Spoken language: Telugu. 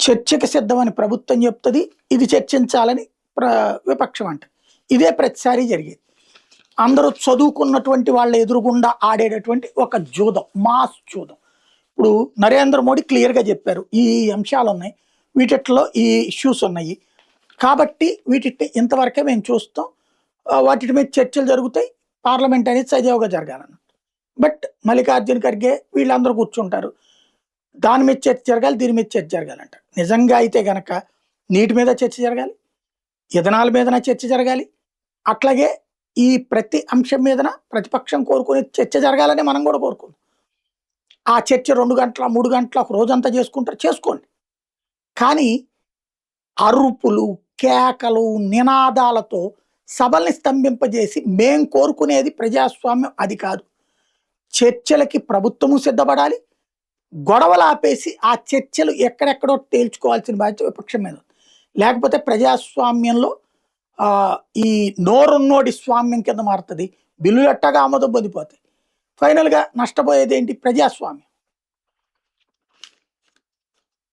చర్చకి సిద్ధమని ప్రభుత్వం చెప్తుంది, ఇది చర్చించాలని విపక్షం అంట. ఇదే ప్రతిసారి జరిగేది. అందరూ చదువుకున్నటువంటి వాళ్ళ ఎదురుగుండా ఆడేటటువంటి ఒక జూదం, మాస్ జూదం. ఇప్పుడు నరేంద్ర మోడీ క్లియర్గా చెప్పారు, ఈ అంశాలు ఉన్నాయి, వీటిలో ఈ ఇష్యూస్ ఉన్నాయి, కాబట్టి వీటిని ఇంతవరకే మేము చూస్తాం, వాటి మీద చర్చలు జరుగుతాయి, పార్లమెంట్ అనేది సజావుగా జరగాలన్న. బట్ మల్లికార్జున ఖర్గే వీళ్ళందరూ కూర్చుంటారు, దాని మీద చర్చ జరగాలి, దీని మీద చర్చ జరగాలంట. నిజంగా అయితే గనక నీటి మీద చర్చ జరగాలి, ఇథనాల్ మీదన చర్చ జరగాలి, అట్లాగే ఈ ప్రతి అంశం మీదన ప్రతిపక్షం కోరుకునే చర్చ జరగాలని మనం కూడా కోరుకుందాం. ఆ చర్చ 2 గంటల 3 గంటల ఒక రోజంతా చేసుకుంటారు, చేసుకోండి. కానీ అరుపులు, కేకలు, నినాదాలతో సభల్ని స్తంభింపజేసి మేం కోరుకునేది ప్రజాస్వామ్యం అది కాదు. చర్చలకి ప్రభుత్వము సిద్ధపడాలి, గొడవలు ఆపేసి ఆ చర్చలు ఎక్కడెక్కడో తేల్చుకోవాల్సిన బాధ్యత విపక్షం మీద. లేకపోతే ప్రజాస్వామ్యంలో ఈ నోరున్నోడి స్వామ్యం కింద మారుతుంది, బిల్లులు ఎట్టగా ఆమోదం పొందిపోతాయి. ఫైనల్గా నష్టపోయేది ఏంటి? ప్రజాస్వామ్యం.